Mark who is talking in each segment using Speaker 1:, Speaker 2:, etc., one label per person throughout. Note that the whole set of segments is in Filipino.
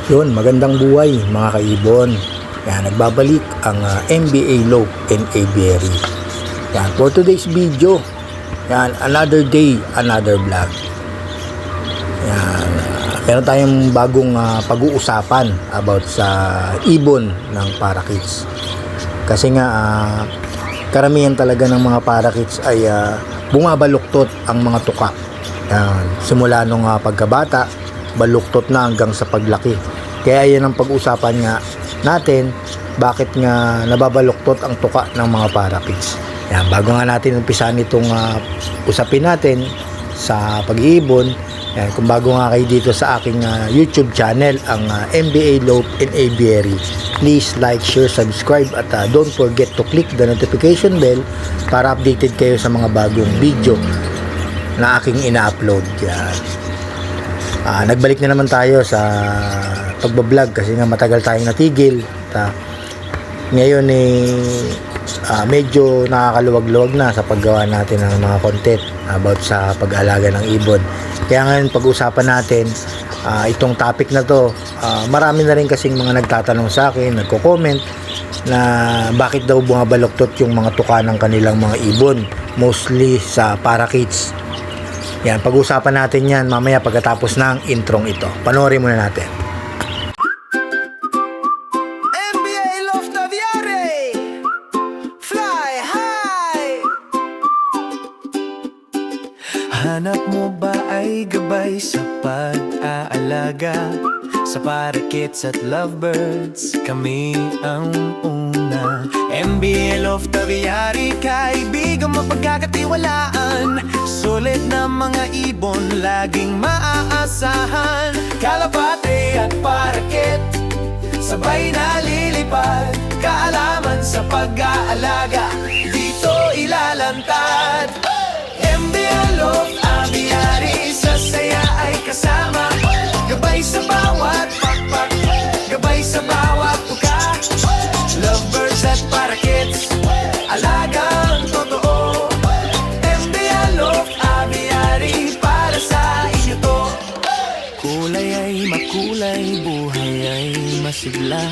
Speaker 1: Yun, magandang buhay mga kaibon. Yan, nagbabalik ang NBA Lope and Aviary. Yan, for today's video, yan, another day, another vlog. Yan, meron tayong bagong pag-uusapan about sa ibon ng parakeets. Kasi nga, karamihan talaga ng mga parakeets ay bumabaluktot ang mga tuka. Yan, simula nung pagkabata, baluktot na hanggang sa paglaki. Kaya yan ang pag-usapan nga natin, bakit nga nababaluktot ang tuka ng mga parakeets. Yan, bago nga natin umpisahan itong usapin natin sa pag-iibon, yan, kung bago nga kayo dito sa aking YouTube channel, ang NBA Lope and Aviary, please like, share, subscribe at don't forget to click the notification bell para updated kayo sa mga bagong video na aking ina-upload. Yan. Nagbalik na naman tayo sa pagbablog kasi nga matagal tayong natigil. Ngayon medyo nakakaluwag-luwag na sa paggawa natin ng mga content about sa pag-alaga ng ibon. Kaya ngayon pag-usapan natin itong topic na to. Marami na rin kasing mga nagtatanong sa akin, nagko-comment na bakit daw bumabaluktot yung mga tuka ng kanilang mga ibon, mostly sa parakeets. Yan, pag-usapan natin yan mamaya pagkatapos ng introng ito. Panoorin muna natin.
Speaker 2: NBA Lope Aviary, fly high. Hanap mo ba ay gabay sa pag-aalaga sa parakeets at lovebirds? Kami ang una. NBA Lope Aviary, kaibigan mapagkakatiwalaan. Sulit na mga ibon, laging maaasahan. Kalapate at paraket, sabay na lilipad. Kaalaman sa pag-aalaga, dito ilalantad. NBA Lope Aviary, sa saya ay kasama. Gabay sa bawat pakpak, gabay sa bawat tuka. Lovebirds at parakeets, alagang totoo. NBA Lope Aviary, para sa inyo to. Kulay ay makulay, buhay ay masigla.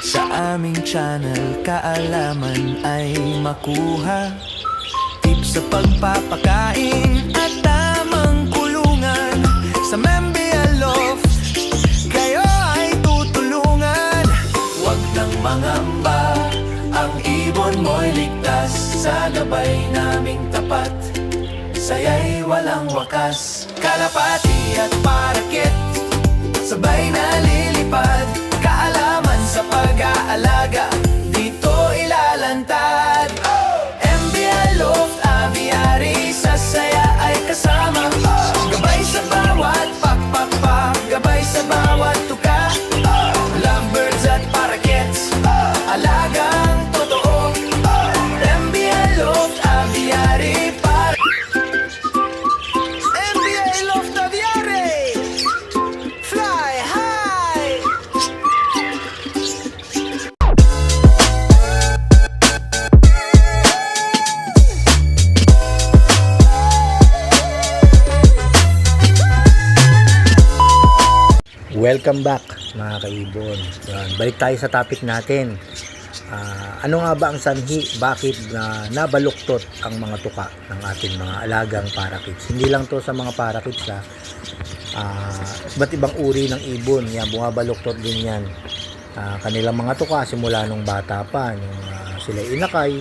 Speaker 2: Sa aming channel, kaalaman ay makuha. Tips sa pagpapakain at tamang kulungan. Sa NBA Lope, kayo ay tutulungan. Huwag nang mangamba, ang ibon mo'y ligtas. Sa gabay naming tapat, saya'y walang wakas. Kalapati at paraket, sabay na lilipad. Kaalaman sa pag-aalaga, dito ilalantad. NBA Lope Aviary, sa saya ay kasama. Gabay sa bawat pakpakpak, gabay sa bawat tuka. Lovebirds at parakeets, alagang totoo. NBA Lope Aviary, NBA Lope Aviary, fly high.
Speaker 1: Welcome back mga kaibon. Yan, balik tayo sa topic natin. Ano nga ba ang sanhi? Bakit nabaluktot ang mga tuka ng ating mga alagang parakeets? Hindi lang to sa mga parakeets iba't ibang uri ng ibon. Yan, bumabaluktot din yan. Kanilang mga tuka simula nung bata pa, yung sila inakay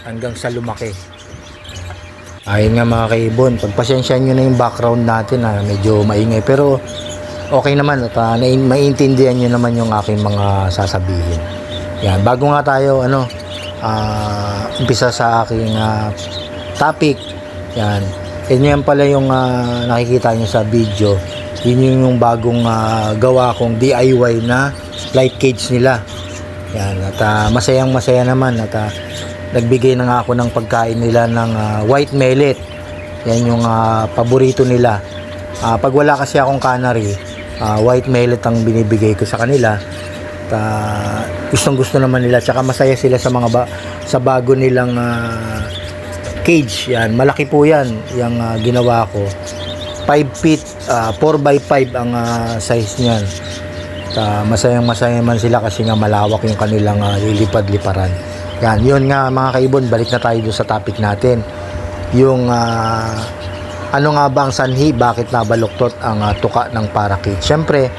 Speaker 1: hanggang sa lumaki. Ayun nga mga kaibon, pagpasensyahan nyo na yung background natin, medyo maingay pero okay naman at maiintindihan nyo naman yung aking mga sasabihin. Yan, bago nga tayo umpisa sa aking topic, yan, yan pala yung nakikita nyo sa video. Yun yung bagong gawa kong DIY na light cage nila. Yan, at masayang masaya naman at nagbigay na nga ako ng pagkain nila ng white millet. Yan yung paborito nila. Pag wala kasi akong canary, white millet ang binibigay ko sa kanila. Gustong gusto naman nila, tsaka masaya sila sa mga sa bago nilang cage. Yan, malaki po yan yung ginawa ko. 5 feet, 4x5 ang size niyan. masayang-masaya man sila kasi nga malawak yung kanilang lilipad-liparan. Yan, yun nga mga kaibon, balik na tayo doon sa topic natin. Yung ano nga ba ang sanhi, bakit nabaluktot ang tuka ng parakeet? Siyempre,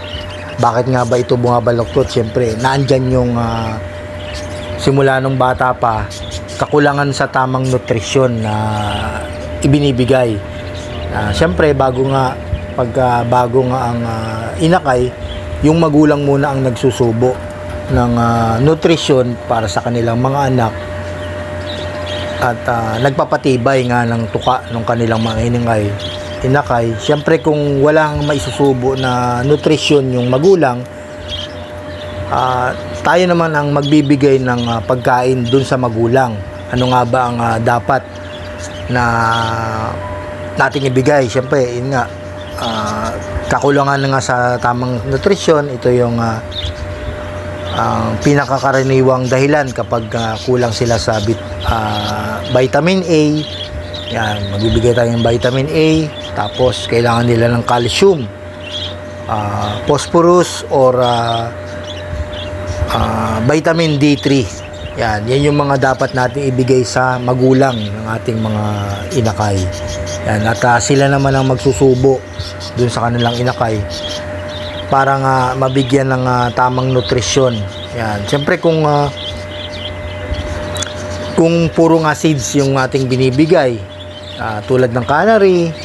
Speaker 1: bakit nga ba ito bumabaluktot? Siyempre, naandyan yung simula nung bata pa, kakulangan sa tamang nutrisyon na ibinibigay. Siyempre, bago nga ang inakay, yung magulang muna ang nagsusubo ng nutrisyon para sa kanilang mga anak at nagpapatibay nga ng tuka ng kanilang mga inakay. Siyempre, kung walang maisusubo na nutrisyon yung magulang, tayo naman ang magbibigay ng pagkain dun sa magulang. Ano nga ba ang dapat na nating ibigay? Siyempre, yun nga, kakulangan nga sa tamang nutrisyon. Ito yung pinakakaraniwang dahilan kapag kulang sila sa vitamin A. Yan, magbibigay tayo ng vitamin A. Tapos, kailangan nila ng calcium, phosphorus, or vitamin D3. Yan yung mga dapat natin ibigay sa magulang ng ating mga inakay. Yan, at sila naman ang magsusubo dun sa kanilang inakay para nga mabigyan ng tamang nutrisyon. Yan. Siyempre, kung puro nga seeds yung ating binibigay, tulad ng cannery,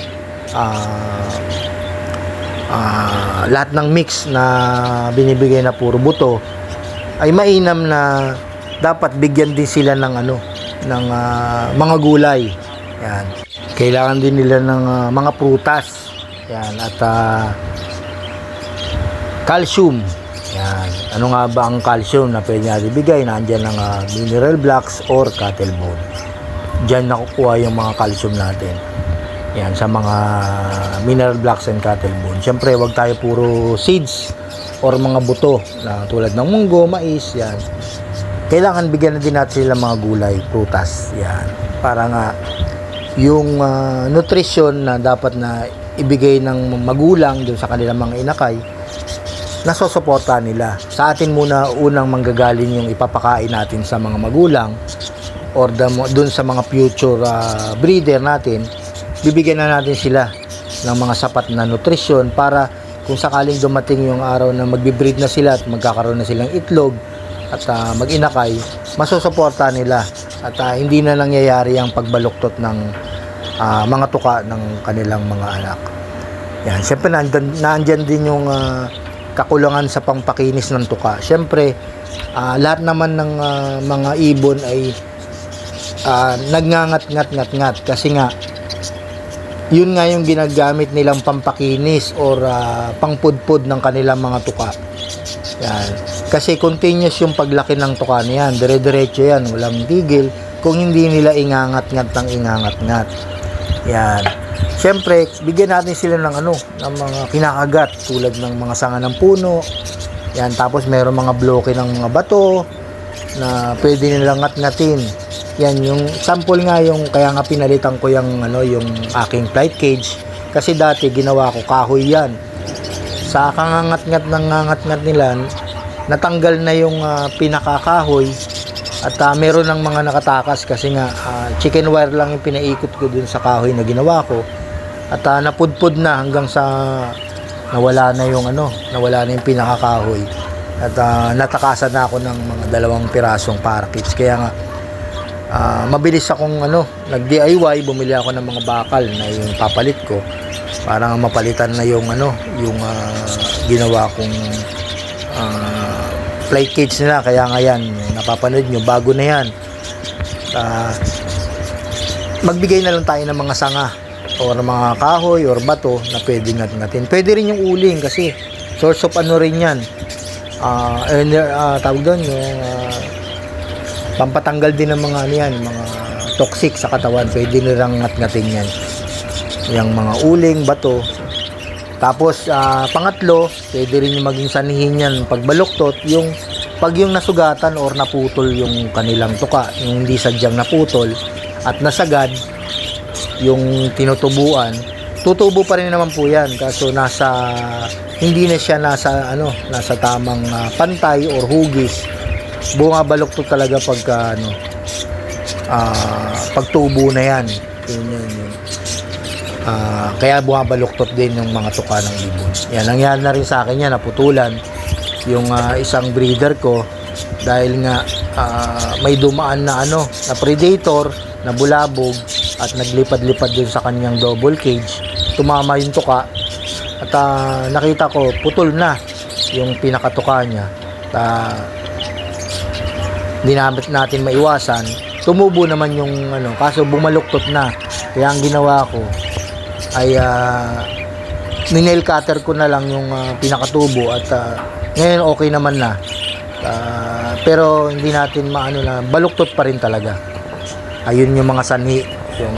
Speaker 1: lahat ng mix na binibigay na puro buto, ay mainam na dapat bigyan din sila ng ng mga gulay. Yan. Kailangan din nila ng mga prutas. Yan, at calcium. Yan. Ano nga ba ang calcium na pwede natin ibigay? Nandiyan ng mineral blocks or cattle bone. Diyan nakukuha yung mga calcium natin. Yan, sa mga mineral blocks and cattle bone. Siyempre, wag tayo puro seeds or mga buto na tulad ng munggo, mais. Yan. Kailangan bigyan na din natin sila mga gulay, prutas. Yan. Para nga yung nutrition na dapat na ibigay ng magulang dun sa kanilang mga inakay, nasusuporta nila. Sa atin muna unang manggagaling yung ipapakain natin sa mga magulang or dun sa mga future breeder natin. Bibigyan na natin sila ng mga sapat na nutrisyon para kung sakaling dumating yung araw na magbe-breed na sila at magkakaroon na silang itlog at mag-inakay, masusuporta nila at hindi na nangyayari ang pagbaluktot ng mga tuka ng kanilang mga anak. Yan, siyempre naandyan din yung kakulangan sa pangpakinis ng tuka. Siyempre, lahat naman ng mga ibon ay nagngangat-ngat-ngat kasi nga yun nga yung ginagamit nilang pampakinis or pangpudpud ng kanilang mga tuka. Yan. Kasi continuous yung paglaki ng tuka niyan. Dire-diretso yan. Walang tigil kung hindi nila ingangat-ngat ng ingangat-ngat. Yan. Siyempre, bigyan natin sila ng ng mga kinakagat tulad ng mga sanga ng puno. Yan. Tapos meron mga bloke ng mga bato na pwede nilang ngat-ngatin. Yan, yung sample nga yung kaya nga pinalitan ko yung yung aking flight cage kasi dati ginawa ko kahoy yan. Sa kangangat-ngat ng ngangat-ngat nila, natanggal na yung pinakakahoy at meron ng mga nakatakas kasi nga chicken wire lang yung pinaikot ko dun sa kahoy na ginawa ko at napudpud na hanggang sa nawala na yung pinakakahoy at natakasan na ako ng mga 2 pirasong parakeets. Kaya nga mabilis akong nag-DIY, bumili ako ng mga bakal na yung papalit ko para mapalitan na yung ginawa kong flight cage nila. Kaya nga yan, napapanood nyo, bago na yan. Magbigay na lang tayo ng mga sanga or mga kahoy or bato na pwede ngat-ngatin. Pwede rin yung uling kasi source of rin yan. Tawag doon yung pampatanggal din ng mga mga toxic sa katawan. Pwede nilang ngat-ngatin yan, yung mga uling, bato. Tapos pangatlo, pwede rin yung maging sanihin yan pagbaluktot, yung pag yung nasugatan or naputol yung kanilang tuka, yung hindi sadyang naputol at nasagad yung tinutubuan, tutubo pa rin naman po yan kaso nasa hindi na siya nasa tamang pantay or hugis. Bumabaluktot talaga pagka pagtubo na yan. Yun. Kaya bumabaluktot din yung mga tuka ng ibon. Yan, nangyari na rin sa akin yan, naputulan yung isang breeder ko dahil nga may dumaan na na predator na bulabog at naglipad-lipad din sa kanyang double cage. Tumama yung tuka at nakita ko putol na yung pinakatuka niya. Hindi natin maiwasan. Tumubo naman yung kaso bumaluktot na. Kaya ang ginawa ko ay ninail cutter ko na lang yung pinakatubo at ngayon okay naman na. Pero hindi natin na baluktot pa rin talaga. Ayun yung mga sanhi, yung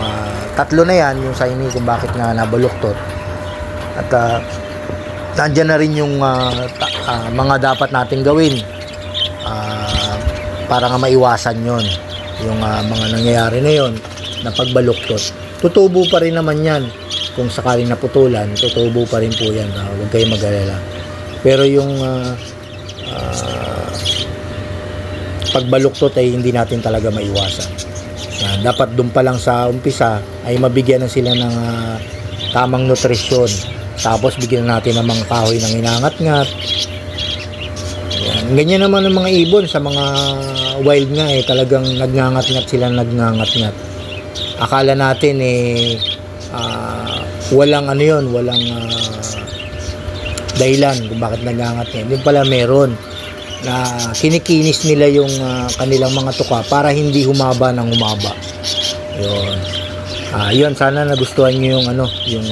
Speaker 1: tatlo na yan, yung sanhi kung bakit nga nabaluktot. At nandiyan na rin yung mga dapat natin gawin para nga maiwasan yon, yung mga nangyayari na yon na pagbaluktot. Tutubo pa rin naman yan. Kung sakaling naputulan, tutubo pa rin po yan. Huwag kayong mag-alala. Pero yung pagbaluktot ay hindi natin talaga maiwasan. Dapat doon pa lang sa umpisa ay mabigyan na sila ng tamang nutrisyon. Tapos bigyan natin ng mga kahoy ng inangat-ngat. Ganyan naman ang mga ibon sa mga wild nga talagang nagngangat-ngat sila, nagngangat-ngat. Akala natin walang walang dahilan kung bakit nagngangat-ngat. Hindi pala meron na kinikinis nila yung kanilang mga tuka para hindi humaba ng humaba. Yun. Yun, sana nagustuhan niyo yung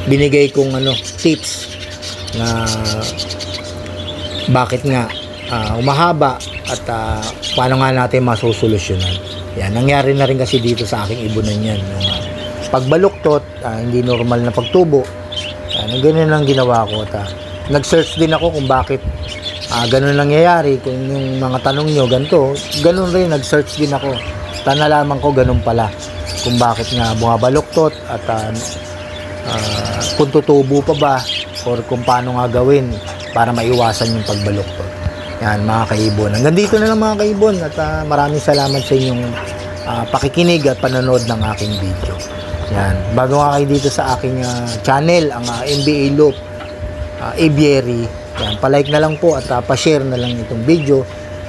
Speaker 1: binigay kong tips na bakit nga umahaba at paano nga natin masusolusyonan. Yan, nangyari na rin kasi dito sa aking ibonan yan. Yung pagbaluktot, hindi normal na pagtubo. Ganun lang ginawa ko. Nag-search din ako kung bakit ganun nangyayari. Kung yung mga tanong nyo, ganito, ganun rin, nag-search din ako. Nalaman ko ganun pala. Kung bakit nga bumabaluktot at kung tutubo pa ba or kung paano nga gawin para maiwasan yung pagbaluktot. Yan mga kaibon. Hanggang dito na lang mga kaibon at maraming salamat sa inyong pakikinig at panonood ng aking video. Yan. Bago nga kayo dito sa aking channel, ang MBA Loop Aviary, yan, palike na lang po at pa-share na lang itong video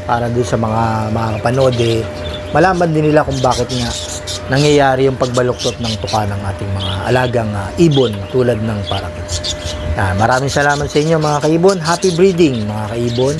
Speaker 1: para doon sa mga makakapanood malaman din nila kung bakit nga nangyayari yung pagbaluktot ng tuka ng ating mga alagang ibon tulad ng parakeet. Maraming salamat sa inyo mga kaibon. Happy breeding mga kaibon.